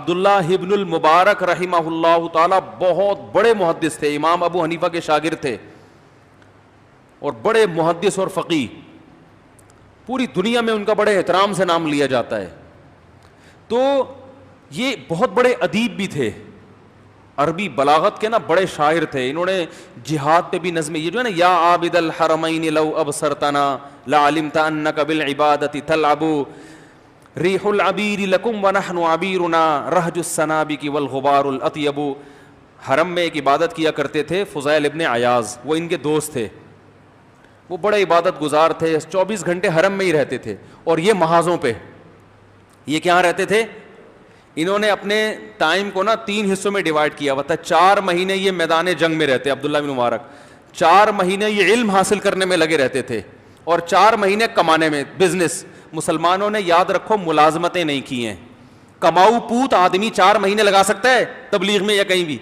عبداللہ ابن المبارک رحمہ اللہ تعالی بہت بڑے محدث تھے, امام ابو حنیفہ کے شاگرد تھے اور بڑے محدث اور فقیہ, پوری دنیا میں ان کا بڑے احترام سے نام لیا جاتا ہے. تو یہ بہت بڑے ادیب بھی تھے, عربی بلاغت کے نا بڑے شاعر تھے. انہوں نے جہاد پہ بھی نظمیں, یہ جو ہے نا یا عابد الحرمین لو ابصرتنا لعلمت انک بالعبادۃ تلعب ریح العبیر لکم ونحن عبیرنا رہج السنابک والغبار الاطیب. حرم میں ایک عبادت کیا کرتے تھے فضیل ابن عیاض, وہ ان کے دوست تھے, وہ بڑے عبادت گزار تھے, 24 گھنٹے حرم میں ہی رہتے تھے. اور یہ محاذوں پہ, یہ کہاں رہتے تھے, انہوں نے اپنے ٹائم کو نا 3 حصوں میں ڈیوائڈ کیا ہوا تھا. 4 مہینے یہ میدان جنگ میں رہتے, عبداللہ بن مبارک 4 مہینے یہ علم حاصل کرنے میں لگے رہتے تھے, اور 4 مہینے کمانے میں, بزنس. مسلمانوں نے یاد رکھو ملازمتیں نہیں کی ہیں. کماؤ پوت آدمی 4 مہینے لگا سکتا ہے تبلیغ میں یا کہیں بھی.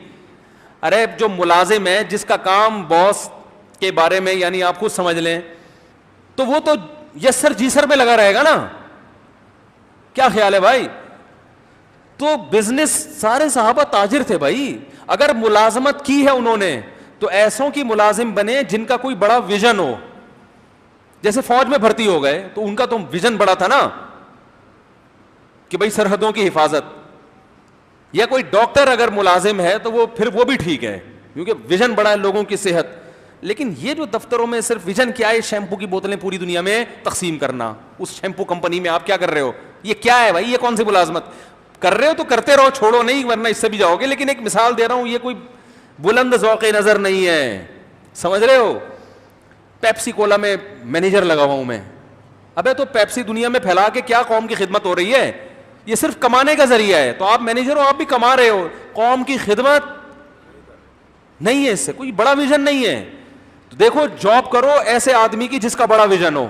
ارے جو ملازم ہے, جس کا کام باس کے بارے میں یعنی آپ خود سمجھ لیں, تو وہ تو یسر جیسر میں لگا رہے گا نا. کیا خیال ہے بھائی؟ تو بزنس, سارے صحابہ تاجر تھے بھائی. اگر ملازمت کی ہے انہوں نے تو ایسوں کی ملازم بنے جن کا کوئی بڑا ویژن ہو. جیسے فوج میں بھرتی ہو گئے تو ان کا تو ویژن بڑا تھا نا کہ بھائی سرحدوں کی حفاظت. یا کوئی ڈاکٹر اگر ملازم ہے تو وہ پھر وہ بھی ٹھیک ہے کیونکہ ویژن بڑا ہے لوگوں کی صحت. لیکن یہ جو دفتروں میں صرف ویژن کیا ہے, شیمپو کی بوتلیں پوری دنیا میں تقسیم کرنا, اس شیمپو کمپنی میں آپ کیا کر رہے ہو, یہ کیا ہے بھائی؟ یہ کون سی ملازمت کر رہے ہو؟ تو کرتے رہو, چھوڑو نہیں, ورنہ اس سے بھی جاؤ گے. لیکن ایک مثال دے رہا ہوں, یہ کوئی بلند ذوق نظر نہیں ہے, سمجھ رہے ہو. پیپسی کولا میں مینیجر لگا ہوا ہوں میں. ابے تو پیپسی دنیا میں پھیلا کے کیا قوم کی خدمت ہو رہی ہے؟ یہ صرف کمانے کا ذریعہ ہے. تو آپ مینیجر ہو, آپ بھی کما رہے ہو, قوم کی خدمت نہیں ہے, اس سے کوئی بڑا ویژن نہیں ہے. تو دیکھو جاب کرو ایسے آدمی کی جس کا بڑا ویژن ہو,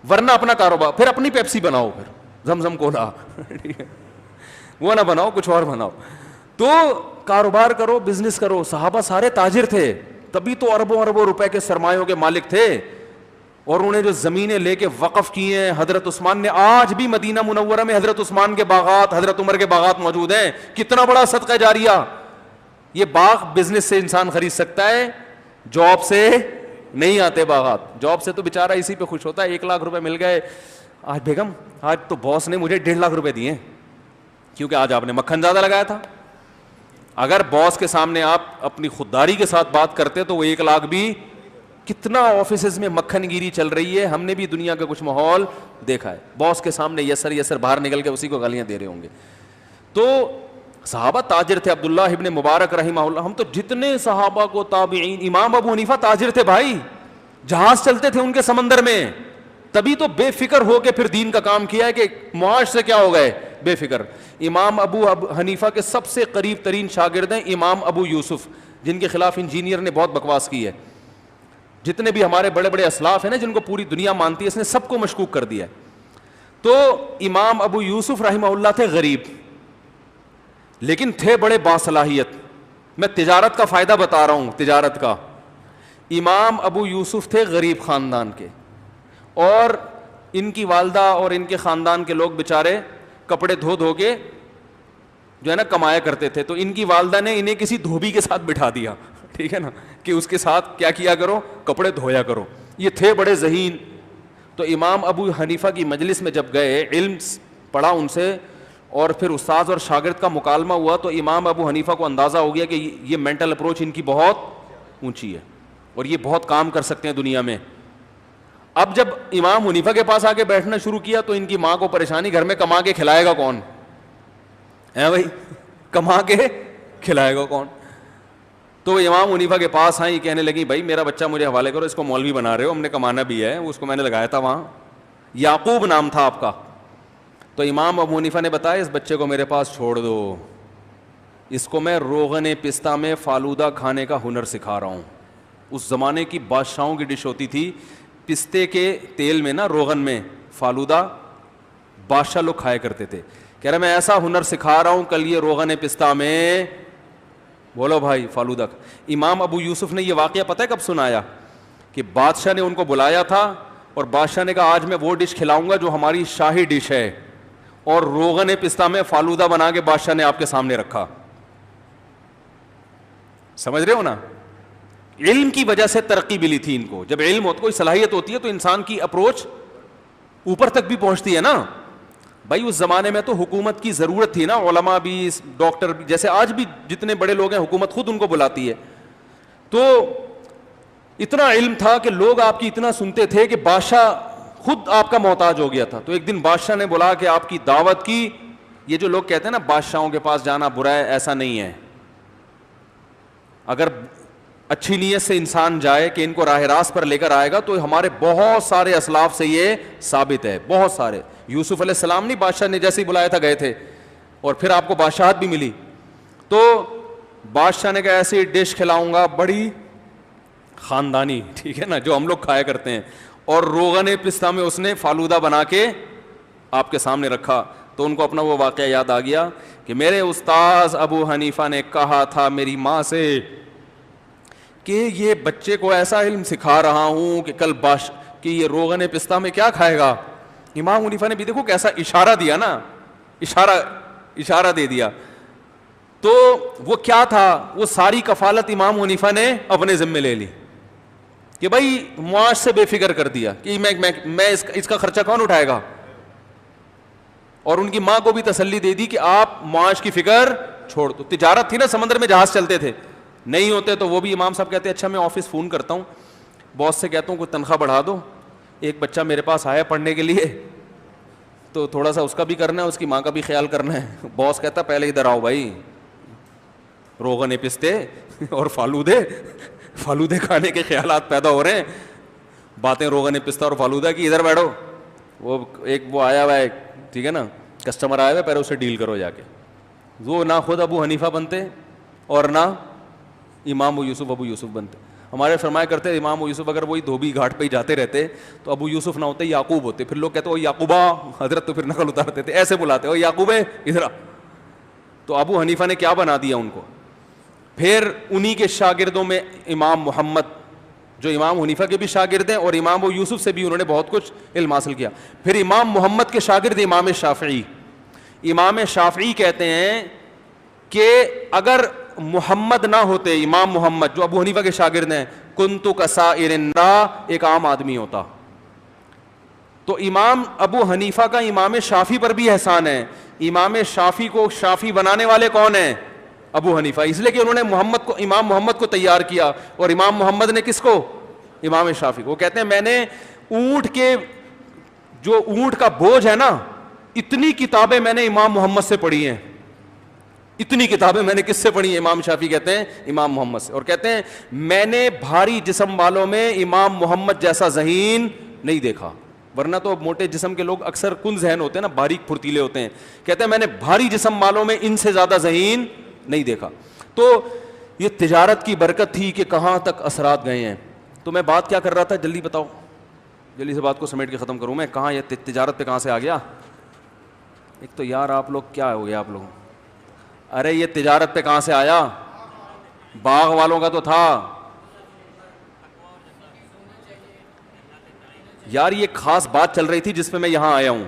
ورنہ اپنا کاروبار, پھر اپنی پیپسی بناؤ, پھر زمزم کولا وہ نہ بناؤ, کچھ اور بناؤ. تو کاروبار کرو, بزنس کرو. صحابہ سارے تاجر تھے, تبھی تو اربوں اربوں روپے کے سرمایوں کے مالک تھے. اور انہیں جو زمینیں لے کے وقف کی ہیں حضرت عثمان نے, آج بھی مدینہ منورہ میں حضرت عثمان کے باغات, حضرت عمر کے باغات موجود ہیں. کتنا بڑا صدقہ جاریہ. یہ باغ بزنس سے انسان خرید سکتا ہے, جاب سے نہیں آتے باغات. جاب سے تو بیچارہ اسی پہ خوش ہوتا ہے, 1 لاکھ روپے مل گئے. آج بیگم, آج تو باس نے مجھے 1.5 لاکھ روپے دیے کیونکہ آج آپ نے مکھن زیادہ لگایا تھا. اگر باس کے سامنے آپ اپنی خودداری کے ساتھ بات کرتے تو وہ 1 لاکھ بھی, کتنا آفیسز میں مکھن گیری چل رہی ہے. ہم نے بھی دنیا کا کچھ ماحول دیکھا ہے, باس کے سامنے یسر یسر باہر نکل کے اسی کو گالیاں دے رہے ہوں گے. تو صحابہ تاجر تھے. عبداللہ ابن مبارک رحمہ اللہ, ہم تو جتنے صحابہ کو تابعین, امام ابو حنیفہ تاجر تھے بھائی, جہاز چلتے تھے ان کے سمندر میں. تبھی تو بے فکر ہو کے پھر دین کا کام کیا ہے کہ معاش سے کیا ہو گئے, بے فکر. امام ابو حنیفہ کے سب سے قریب ترین شاگرد ہیں امام ابو یوسف, جن کے خلاف انجینئر نے بہت بکواس کی ہے. جتنے بھی ہمارے بڑے بڑے اسلاف ہیں نا جن کو پوری دنیا مانتی ہے, اس نے سب کو مشکوک کر دیا ہے. تو امام ابو یوسف رحمہ اللہ تھے غریب, لیکن تھے بڑے باصلاحیت. میں تجارت کا فائدہ بتا رہا ہوں, تجارت کا. امام ابو یوسف تھے غریب خاندان کے, اور ان کی والدہ اور ان کے خاندان کے لوگ بیچارے کپڑے دھو دھو کے جو ہے نا کمایا کرتے تھے. تو ان کی والدہ نے انہیں کسی دھوبی کے ساتھ بٹھا دیا, ٹھیک ہے نا, کہ اس کے ساتھ کیا کیا کرو, کپڑے دھویا کرو. یہ تھے بڑے ذہین. تو امام ابو حنیفہ کی مجلس میں جب گئے, علم پڑھا ان سے, اور پھر استاذ اور شاگرد کا مکالمہ ہوا, تو امام ابو حنیفہ کو اندازہ ہو گیا کہ یہ مینٹل اپروچ ان کی بہت اونچی ہے اور یہ بہت کام کر سکتے ہیں دنیا میں. اب جب امام حنیفہ کے پاس آ کے بیٹھنا شروع کیا تو ان کی ماں کو پریشانی, گھر میں کما کے کھلائے گا کون ہے بھائی, کما کے کھلائے گا کون. تو وہ امام حنیفہ کے پاس آئیں, کہنے لگی بھائی میرا بچہ مجھے حوالے کرو, اس کو مولوی بنا رہے ہو, ہم نے کمانا بھی ہے, اس کو میں نے لگایا تھا وہاں, یعقوب نام تھا آپ کا. تو امام ابو حنیفہ نے بتایا اس بچے کو میرے پاس چھوڑ دو, اس کو میں روغن پستہ میں فالودہ کھانے کا ہنر سکھا رہا ہوں. اس زمانے کی بادشاہوں کی ڈش ہوتی تھی, پستے کے تیل میں نا, روغن میں فالودہ بادشاہ لوگ کھایا کرتے تھے. کہہ رہا میں ایسا ہنر سکھا رہا ہوں, کل یہ روغن پستہ میں, بولو بھائی, فالودہ. امام ابو یوسف نے یہ واقعہ پتہ ہے کب سنایا, کہ بادشاہ نے ان کو بلایا تھا اور بادشاہ نے کہا آج میں وہ ڈش کھلاؤں گا جو ہماری شاہی ڈش ہے, اور روغن پستہ میں فالودہ بنا کے بادشاہ نے آپ کے سامنے رکھا. سمجھ رہے ہو نا؟ علم کی وجہ سے ترقی ملی تھی ان کو. جب علم ہوتا، کوئی صلاحیت ہوتی ہے تو انسان کی اپروچ اوپر تک بھی پہنچتی ہے نا. بھائی اس زمانے میں تو حکومت کی ضرورت تھی نا، علماء بھی ڈاکٹر بھی، جیسے آج بھی جتنے بڑے لوگ ہیں حکومت خود ان کو بلاتی ہے. تو اتنا علم تھا کہ لوگ آپ کی اتنا سنتے تھے کہ بادشاہ خود آپ کا محتاج ہو گیا تھا. تو ایک دن بادشاہ نے بلا کہ آپ کی دعوت کی. یہ جو لوگ کہتے ہیں نا بادشاہوں کے پاس جانا برا ہے، ایسا نہیں ہے. اگر اچھی نیت سے انسان جائے کہ ان کو راہ راست پر لے کر آئے گا، تو ہمارے بہت سارے اسلاف سے یہ ثابت ہے. بہت سارے. یوسف علیہ السلام نہیں بادشاہ نے جیسے ہی بلایا تھا گئے تھے، اور پھر آپ کو بادشاہت بھی ملی. تو بادشاہ نے کہا ایسی ڈش کھلاؤں گا بڑی خاندانی، ٹھیک ہے نا، جو ہم لوگ کھایا کرتے ہیں. اور روغن پستہ میں اس نے فالودہ بنا کے آپ کے سامنے رکھا. تو ان کو اپنا وہ واقعہ یاد آ گیا کہ میرے استاذ ابو حنیفہ نے کہا تھا میری ماں سے کہ یہ بچے کو ایسا علم سکھا رہا ہوں کہ کل کہ یہ روغن پستہ میں کیا کھائے گا. امام حنیفہ نے بھی دیکھو کیسا اشارہ دیا نا، اشارہ دے دیا. تو وہ کیا تھا، وہ ساری کفالت امام حنیفہ نے اپنے ذمے لے لی کہ بھائی معاش سے بے فکر کر دیا کہ میں اس کا خرچہ کون اٹھائے گا. اور ان کی ماں کو بھی تسلی دے دی کہ آپ معاش کی فکر چھوڑ دو. تجارت تھی نا، سمندر میں جہاز چلتے تھے، نہیں ہوتے تو وہ بھی امام صاحب کہتے اچھا میں آفس فون کرتا ہوں، باس سے کہتا ہوں کوئی تنخواہ بڑھا دو، ایک بچہ میرے پاس آیا پڑھنے کے لیے تو تھوڑا سا اس کا بھی کرنا ہے، اس کی ماں کا بھی خیال کرنا ہے. باس کہتا پہلے ادھر آؤ بھائی، روغن پستے اور فالودے کھانے کے خیالات پیدا ہو رہے ہیں، باتیں روغن پستہ اور فالودہ کی، ادھر بیٹھو. وہ آیا ہوا ہے، ٹھیک ہے نا، کسٹمر آیا ہوا ہے، پہلے اسے ڈیل کرو جا کے. وہ نہ خود ابو حنیفہ بنتے اور نہ امام ابو یوسف بنتے. ہمارے فرمایا کرتے امام ابو یوسف اگر وہی دھوبی گھاٹ پہ ہی جاتے رہتے تو ابو یوسف نہ ہوتے یعقوب ہوتے. پھر لوگ کہتے او یعقوبہ، حضرت تو پھر نقل اتارتے تھے، ایسے بلاتے او یعقوب ادھر آ. تو ابو حنیفہ نے کیا بنا دیا ان کو. پھر انہی کے شاگردوں میں امام محمد جو امام حنیفہ کے بھی شاگرد ہیں، اور امام ابو یوسف سے بھی انہوں نے بہت کچھ علم حاصل کیا. پھر امام محمد کے شاگرد امام شافعی. امام شافعی کہتے ہیں کہ اگر محمد نہ ہوتے، امام محمد جو ابو حنیفہ کے شاگرد ہیں، کنتو کسائر الناس، ایک عام آدمی ہوتا. تو امام ابو حنیفہ کا امام شافعی پر بھی احسان ہے. امام شافعی کو شافعی بنانے والے کون ہیں؟ ابو حنیفہ. اس لیے کہ انہوں نے امام محمد کو تیار کیا، اور امام محمد نے کس کو؟ امام شافعی کو. وہ کہتے ہیں میں نے اونٹ کا بوجھ ہے نا، اتنی کتابیں میں نے امام محمد سے پڑھی ہیں. اتنی کتابیں میں نے کس سے پڑھی ہیں؟ امام شافعی کہتے ہیں امام محمد سے. اور کہتے ہیں میں نے بھاری جسم والوں میں امام محمد جیسا ذہین نہیں دیکھا. ورنہ تو موٹے جسم کے لوگ اکثر کن ذہن ہوتے ہیں نا، باریک پھرتیلے ہوتے ہیں. کہتے ہیں میں نے بھاری جسم والوں میں ان سے زیادہ ذہین نہیں دیکھا. تو یہ تجارت کی برکت تھی کہ کہاں تک اثرات گئے ہیں. تو میں بات کیا کر رہا تھا، جلدی بتاؤ، جلدی سے بات کو سمیٹ کے ختم کروں. میں کہاں یہ تجارت پہ کہاں سے آ گیا؟ ایک تو یار آپ لوگ کیا ہو گیا آپ لوگ، ارے یہ تجارت پہ کہاں سے آیا؟ باغ والوں کا تو تھا یار. یہ خاص بات چل رہی تھی جس پہ میں یہاں آیا ہوں.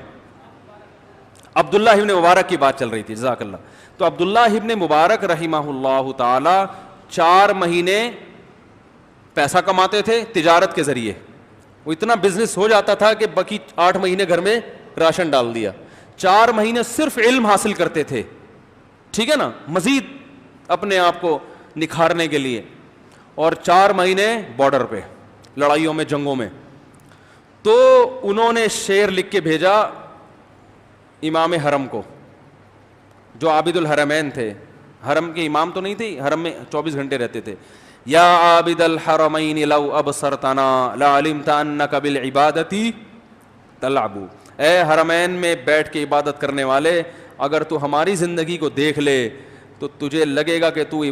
عبداللہ ابن مبارک کی بات چل رہی تھی، جزاک اللہ. تو عبداللہ ابن مبارک رحمہ اللہ تعالی 4 مہینے پیسہ کماتے تھے تجارت کے ذریعے. وہ اتنا بزنس ہو جاتا تھا کہ باقی 8 مہینے گھر میں راشن ڈال دیا. 4 مہینے صرف علم حاصل کرتے تھے، ٹھیک ہے نا، مزید اپنے آپ کو نکھارنے کے لیے. اور 4 مہینے بارڈر پہ لڑائیوں میں، جنگوں میں. تو انہوں نے شعر لکھ کے بھیجا امام حرم کو، جو عابد الحرمین تھے. حرم کے امام تو نہیں تھے، حرم میں 24 گھنٹے رہتے تھے. یا عابد الحرمین لو ابصرتنا لعلمت انک بالعبادۃ تلعب. اے حرمین میں بیٹھ کے عبادت کرنے والے، اگر تو ہماری زندگی کو دیکھ لے تو تجھے لگے گا کہ تو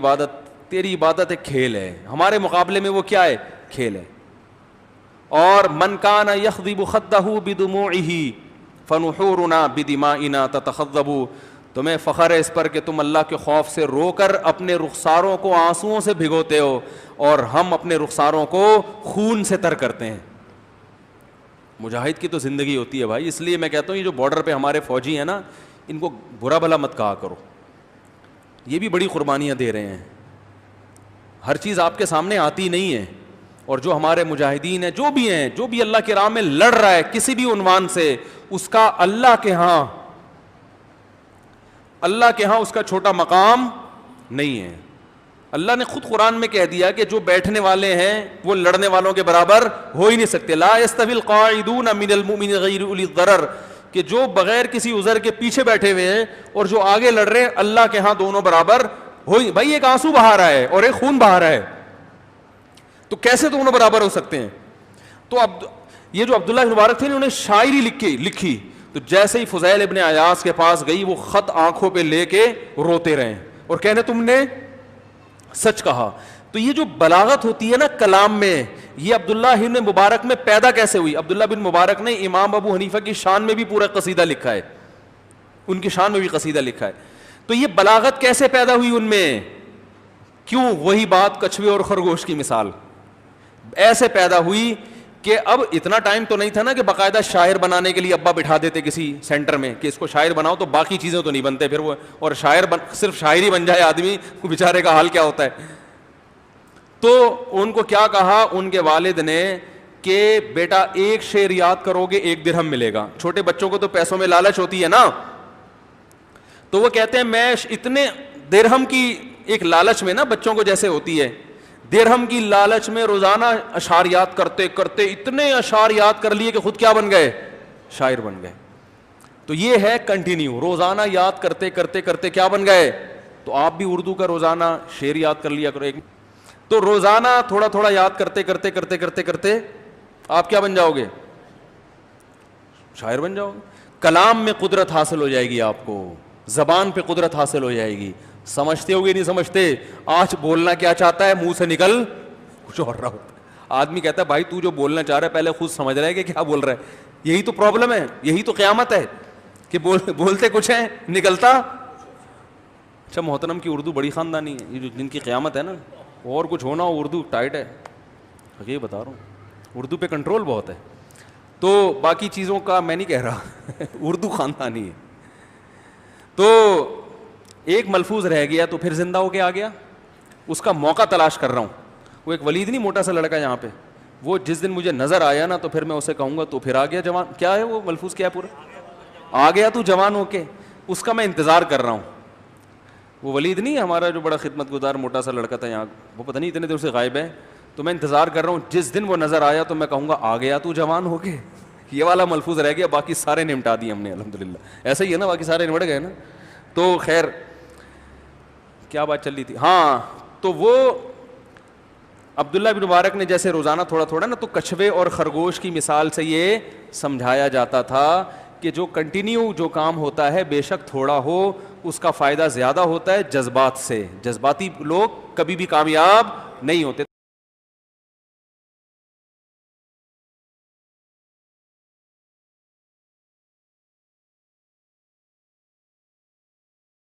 تیری عبادت ایک کھیل ہے، ہمارے مقابلے میں وہ کیا ہے؟ کھیل ہے. اور من کان یخضب خدہ بدموعہ فنحورنا بدمائنا تتخضب. تمہیں فخر ہے اس پر کہ تم اللہ کے خوف سے رو کر اپنے رخساروں کو آنسوؤں سے بھگوتے ہو، اور ہم اپنے رخساروں کو خون سے تر کرتے ہیں. مجاہد کی تو زندگی ہوتی ہے بھائی. اس لیے میں کہتا ہوں یہ جو بارڈر پہ ہمارے فوجی ہیں نا, ان کو برا بھلا مت کہا کرو, یہ بھی بڑی قربانیاں دے رہے ہیں. ہر چیز آپ کے سامنے آتی نہیں ہے. اور جو ہمارے مجاہدین ہیں, جو بھی ہیں, جو بھی اللہ کی راہ میں لڑ رہا ہے کسی بھی عنوان سے, اس کا اللہ کے ہاں اس کا چھوٹا مقام نہیں ہے. اللہ نے خود قرآن میں کہہ دیا کہ جو بیٹھنے والے ہیں وہ لڑنے والوں کے برابر ہو ہی نہیں سکتے. لا یستوی القاعدون من المؤمنین غیر اولی الضرر, کہ جو بغیر کسی عذر کے پیچھے بیٹھے ہوئے ہیں اور جو آگے لڑ رہے ہیں, اللہ کے ہاں دونوں برابر ہو ہی. بھائی ایک آنسو بہا رہا ہے اور ایک خون بہا رہا ہے, تو کیسے دونوں برابر ہو سکتے ہیں؟ تو اب یہ جو عبداللہ بن مبارک تھے انہوں نے شاعری لکھی, تو جیسے ہی فضیل ابن عیاض کے پاس گئی وہ خط آنکھوں پہ لے کے روتے رہے اور کہنے تم نے سچ کہا. تو یہ جو بلاغت ہوتی ہے نا کلام میں, یہ عبداللہ بن مبارک میں پیدا کیسے ہوئی؟ عبداللہ بن مبارک نے امام ابو حنیفہ کی شان میں بھی پورا قصیدہ لکھا ہے, ان کی شان میں بھی قصیدہ لکھا ہے. تو یہ بلاغت کیسے پیدا ہوئی ان میں؟ کیوں؟ وہی بات کچھوے اور خرگوش کی مثال ایسے پیدا ہوئی کہ اب اتنا ٹائم تو نہیں تھا نا کہ باقاعدہ شاعر بنانے کے لیے ابا بٹھا دیتے کسی سینٹر میں کہ اس کو شاعر بناؤ, تو باقی چیزیں تو نہیں بنتے پھر وہ, اور صرف شاعری بن جائے آدمی, بیچارے کا حال کیا ہوتا ہے. تو ان کو کیا کہا ان کے والد نے کہ بیٹا ایک شعر یاد کرو گے 1 درہم ملے گا. چھوٹے بچوں کو تو پیسوں میں لالچ ہوتی ہے نا, تو وہ کہتے ہیں میں اتنے درہم کی ایک لالچ میں نا بچوں کو جیسے ہوتی ہے, درہم کی لالچ میں روزانہ اشعار یاد کرتے کرتے اتنے اشعار یاد کر لیے کہ خود کیا بن گئے؟ شاعر بن گئے. تو یہ ہے کنٹینیو, روزانہ یاد کرتے کرتے کرتے کیا بن گئے. تو آپ بھی اردو کا روزانہ شعر یاد کر لیا کرو, تو روزانہ تھوڑا تھوڑا یاد کرتے کرتے کرتے کرتے کرتے آپ کیا بن جاؤ گے؟ شاعر بن جاؤ گے. کلام میں قدرت حاصل ہو جائے گی آپ کو, زبان پہ قدرت حاصل ہو جائے گی. سمجھتے ہو گے نہیں سمجھتے, آج بولنا کیا چاہتا ہے منہ سے نکل کچھ اور رہا ہوتا ہے. آدمی کہتا ہے بھائی تو جو بولنا چاہ رہا ہے پہلے خود سمجھ رہا ہے کہ کیا بول رہا ہے. یہی تو پرابلم ہے, یہی تو قیامت ہے کہ بولتے کچھ ہیں نکلتا. اچھا محترم کی اردو بڑی خاندانی ہے, یہ جو جن کی قیامت ہے نا, اور کچھ ہونا ہو اردو ٹائٹ ہے, یہ بتا رہا ہوں اردو پہ کنٹرول بہت ہے. تو باقی چیزوں کا میں نہیں کہہ رہا اردو خاندانی ہے. تو ایک ملفوظ رہ گیا تو پھر زندہ ہو کے آ گیا, اس کا موقع تلاش کر رہا ہوں. وہ ایک ولید نہیں, موٹا سا لڑکا یہاں پہ, وہ جس دن مجھے نظر آیا نا تو پھر میں اسے کہوں گا تو پھر آ گیا جوان. کیا ہے وہ ملفوظ, کیا ہے پورا؟ آ گیا تو جوان ہو کے. اس کا میں انتظار کر رہا ہوں. وہ ولید نہیں ہمارا جو بڑا خدمت گزار موٹا سا لڑکا تھا یہاں, وہ پتہ نہیں اتنے دیر سے غائب ہے, تو میں انتظار کر رہا ہوں جس دن وہ نظر آیا تو میں کہوں گا آ گیا تو جوان ہو کے. یہ والا ملفوظ رہ گیا, باقی سارے نمٹا دیے ہم نے الحمدللہ. ایسا ہی ہے نا, باقی سارے نمٹ گئے نا. تو خیر کیا بات چل رہی تھی؟ ہاں, تو وہ عبداللہ بن مبارک نے جیسے روزانہ تھوڑا تھوڑا نا, تو کچھوے اور خرگوش کی مثال سے یہ سمجھایا جاتا تھا کہ جو کنٹینیو جو کام ہوتا ہے بے شک تھوڑا ہو, اس کا فائدہ زیادہ ہوتا ہے جذبات سے. جذباتی لوگ کبھی بھی کامیاب نہیں ہوتے.